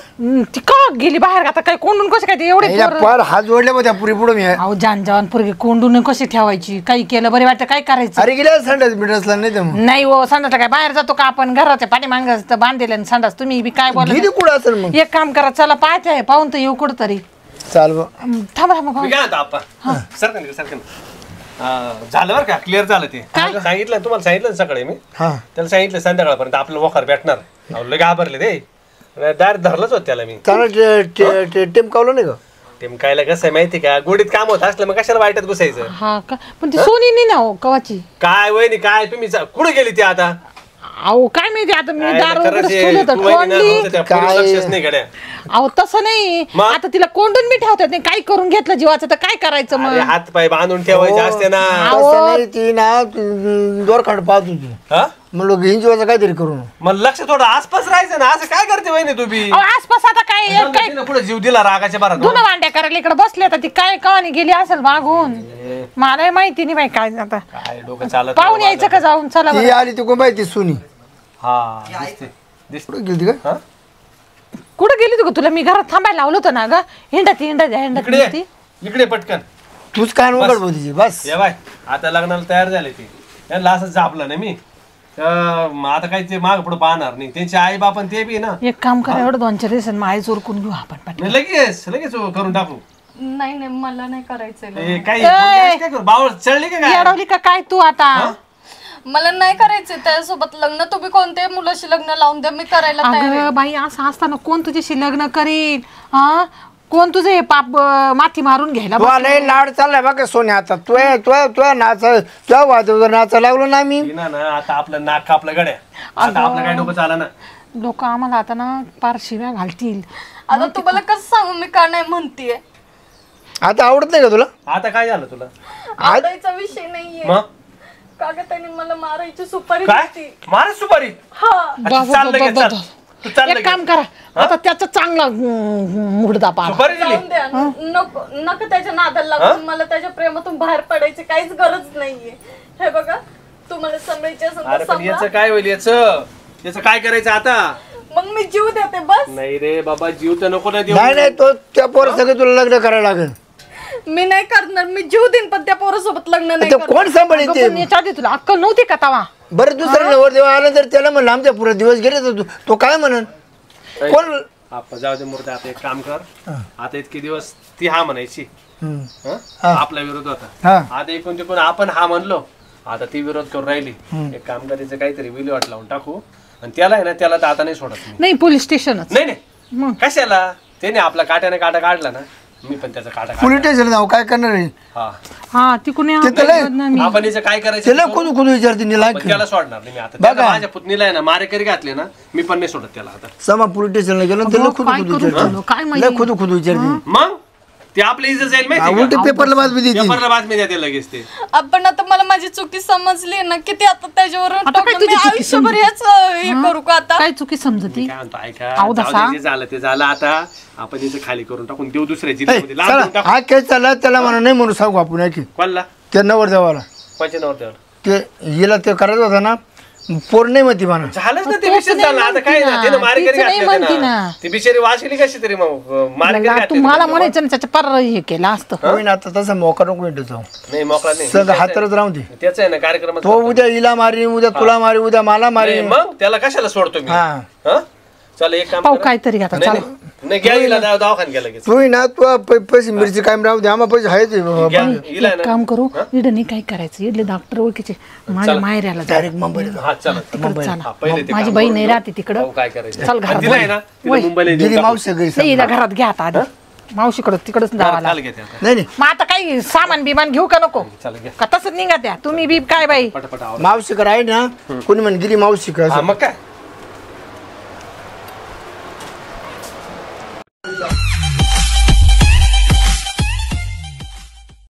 C: ती का गेली बाहेर? आता काय कोंडून कसे काय ते एवढे पोरं?
D: फार हात जोडले मग त्या पुरी पुढे मी.
C: अहो जान जान पोरगी कोंडून कशी ठेवायची? काही केलं बरे वाटतं, काय करायचं?
D: अरे गेल्या संडास बिडासला नाही तर
C: नाही हो, संडासला काय बाहेर जातो का आपण? घराच्या पाठीमागं बांधलेलं आणि संडास. तुम्ही बी काय बोला.
D: गेली कुठं असेल मग?
C: एक काम करा, चला पाहते आहे, पाहून तर येऊ कुठं तरी.
D: चाल बा.
C: थांबा थांबा
E: मी काय म्हणतो आप्पा, सरकन झालं बरं का, क्लिअर झालं ते. सांगितलं तुम्हाला, सांगितलं ना सकाळी मी.
D: हा
E: त्याला सांगितलं संध्याकाळपर्यंत आपलं वखार भेटणार. लगे घाबरले ते, डायरेक्ट धरलंच होत त्याला मी.
D: चांगलं टेमकावलं नाही का?
E: टेमकायला कसं आहे माहिती का, गोडीत काम होत असलं मग कशाला वाईटात घुसायचं.
C: हा का? पण ती सोनी नाही ना हो कवाची.
E: काय वहिनी काय तुम्ही कुठे गेली ती आता?
C: अहो काय माहिती, आता मी
E: काय
C: दार
E: खरंच
C: वगैरे
E: आहे,
C: ठेवलं होतं,
E: तू वहिनी ना,
C: कोंडली.
E: नव्हतं त्या पोरीला लक्षच नाही गड्या.
C: अहो तसं नाही,
E: मग?
C: आता तिला कोंडून मी ठेवतात नाही. काय करून घेतलं जीवाचं तर काय करायचं
E: अरे
C: मग?
E: हात पाय बांधून ठेवायचे असते ना.
D: तसं नाही, ती ना दोरखंड पाहत होती.
E: हा?
D: म्हणलो हिंजवाचं काहीतरी करू.
E: मग लक्ष थोडं आसपास राहायचं ना. असं काय करते वहिनी तुम्ही?
C: अहो आसपास आता काय
E: पुढे जीव दिला रागाच्या भरात.
C: धुणं भांड्या करायला इकडे बसले, तर ती काय कवानी गेली असेल मागून. मला माहिती नाही बाई काय. आता
E: काय डोकं चालत
C: पाहून यायचं का जाऊन? चला
D: ती
C: बरं.
D: आली ती कोण पाहिजे सुनी.
E: हा दिसते दिसते.
D: कुठं गेली का?
E: हा?
C: कुठं गेली तू? तुला मी घरात थांबायला लावलं होतं ना ग. हिंडत
E: इकडे
C: ती.
E: इकडे पटकन
D: तूच काय उघड बोलती बस.
E: ये बाय, आता लग्नाला तयार झाले ते. त्यांना असं झापलं ना मी. आता काही ते माग पुढे पाहणार नाही. त्यांचे आई बाप ते बी ना.
C: एक काम करा, एवढं 2-4 दिवस माय चोरकून घेऊ आपण पटकन.
E: लगेच लगेच करून टाकू.
A: नाही नाही, मला नाही करायचंय.
E: काय करू, बावळ चढली का काय?
C: येडवली का काय तू आता?
A: मला नाही करायचंय त्यासोबत लग्न. तुम्ही कोणत्याही मुलाशी लग्न लावून द्या, मी करायला तयार आहे.
C: अगं बाई, असं असताना कोण तुझ्याशी लग्न करील? हा, कोण तुझं हे पाप माथी मारून घ्यायला
D: तू लय लाड चाललाय बघा सोन्या. आता तू नाच नाचा लागलो ना मी.
E: ना आता आपलं नाक कापलं गड्या. आता आपलं काय डोकं चाला ना.
C: लोक आम्हाला आता ना पार शिव्या घालतील.
A: आता तुम्हाला कसं सांगू मी का नाही म्हणतीये?
D: आता आवडत नाही का तुला?
E: आता काय झालं तुला?
A: आवडायचा विषय नाहीये.
E: मग
A: काका त्याने मला मारायची सुपारी
E: काय
A: दिली.
E: मार सुपारी?
A: हा
E: अच्छा, चाल लगेच, चाल. तू चाल
C: एक
E: लगेच.
C: काम करा, आता त्याचा चांगला मुडदा पाहा.
E: सुपारी दिली?
A: जाऊन द्या. नको नको त्याच्या नादाला लागून. मला त्याच्या प्रेमातून बाहेर पडायची काहीच गरज नाहीये. हे बघा, तुम्हाला सांभाळायची असेल
E: अरे
A: तर
E: पण
A: सांभाळा.
E: याचं काय होईल? याचं काय करायचं आता?
A: मग मी जीव देते बस.
E: नाही रे बाबा, जीव तर नको ना देऊ.
D: नाही तो त्या पोरा सगळं तुला लग्न करायला लागेल.
A: मी नाही करणार. मी जीव देईन, पण त्या पोरासोबत लग्न नाही
D: ते
A: करणार.
D: कोण सांभाळेल
C: अगं,
D: ते?
C: पण याच्या आधी तुला अक्कल नव्हती का तवा?
D: बरं दुसरा नवर देवा आला तर त्याला म्हणलं आमच्या पुरा दिवस गेले तर तो काय म्हणन? कोण?
E: आपण जाऊ दे मूर्ती. आता एक काम कर, आता इतके दिवस ती हा म्हणायची.
D: हम्म.
E: आपला विरोध होता.
D: हा.
E: आता एकूण तिकून आपण हा म्हणलो, आता ती विरोध करून राहिली. एक काम करायचं, काहीतरी विल्हेवाट लावून टाकू. आणि त्याला आहे ना, त्याला तर आता नाही सोडत मी.
C: नाही, पोलीस स्टेशनच.
E: नाही नाही, कशाला? त्याने आपला काट्याने काटा काढला ना, मी पण त्याचा काटा
D: पोलीस स्टेशन जाऊ काय करणार आहे?
E: हा.
C: हा तिकून
D: ते त्याला-
E: आपण याचं काय करायचं?
D: त्याला खुद खुद विचारते निला
E: पण त्याला सोडणार नाही मी आता. त्याला माझ्या पुतणीला आहे ना मारेकरी घातले ना, मी पण नाही सोडत त्याला आता.
D: समा पोलीस स्टेशनला गेलो त्याला खुद खुद विचारते.
C: काय
D: लय खुद खुद विचारते.
E: मग ते आपल्या इज्जत जाईल
H: उलट
E: माहिती
H: पेपरला बातमी देते
E: पेपरला बातमी द्या लगेच ते.
A: आपण आता मला माझी चुकी समजली ना, किती आता त्याच्यावर
C: आता काय
A: टाकून
C: तुझी
A: मी
C: चुकी
A: आयुष्यभर हेच हे करू का आता?
C: काय चुकी समजती?
E: काय म्हणतो ऐका,
C: अहो,
E: जाऊ
C: दसा.
E: दे, जे झालं ते झालं. आता आपण याचं खाली करून टाकून देऊ दुसऱ्या
H: ऐ,
E: जिल्ह्यामध्ये लांब
H: चला
E: देऊन टाकू.
H: हा केस चालला त्याला म्हणा नाही म्हणून सांगू आपण आहे की
E: कोणला
H: ते नवर देवाला
E: कोणच्या नवरदेवाला?
H: ते हिला ते करायचं होतं ना पोर नाही म्हणती म्हणा
E: झालंच ना ते
C: तोच
E: विषय
C: नाही
E: झाला. आता काय
C: म्हणती
E: ना
C: ना,
E: ते मारेकरी
C: तीच नाही
E: घातले
C: म्हणती
E: होते ना.
C: ना.
E: ती बिचारी वाचली कशी तरी मग मारेकरी
C: मला
E: घातले
C: तू मला
E: होते.
C: म्हणायचं ना त्याच्या पर हे केलं असतं.
H: होईन आता तसा मोका नको येतो तो
E: नाही मोकळा नाही
H: सगळं हातरच राहून दे
E: त्याच आहे ना कार्यक्रमात
H: तो उद्या हिला मारी उद्या तुला मारी उद्या मला मारी
E: नाही, मग त्याला कशाला सोडतो मी?
H: हा.
E: हा? चला एक काम
C: पाहू
E: करा.
C: काहीतरी आता
E: नाही,
C: चाल.
E: नाही घ्या हिला दवाखान्यात घ्या लगेच.
H: तू ना तू पैसे मिरची कायम राहू दे आम्हाला पैसे आहेत
E: घ्या, हिला आहे
C: एक
E: ना.
C: काम करू इडं नाही काय करायचं इडले डॉक्टर ओळखीचे माझ्या माहेऱ्याला जा.
H: डायरेक्ट मुंबईला
E: हा चला
C: तिकडं
E: हा,
C: चला.
E: पहिले ते
C: माझी
E: काम
C: बहीण
E: करून
C: नाही
E: घेऊ.
C: राहते तिकडं.
E: पाहू काय करायचं.
C: चल घरात
E: आणि तिला आहे ना तिला
C: वय.
E: मुंबईला
H: गेली
E: देऊन टाकू.
H: मावशी घरी
C: नाही हिला घरात घ्या आता आधी मावशीकडं तिकडच जावं
E: चाल
C: लागेल.
E: घ्या ते आता.
H: नाही नाही
C: मग आता काही सामान बिमान घेऊ का नको
E: चला घ्या
C: का तसंच निघा त्या तुम्ही बी काय बाई
E: पटापट आवरा.
H: मावशी कर आहे ना कोणी म्हण गेली मावशी कर
E: हा मग काय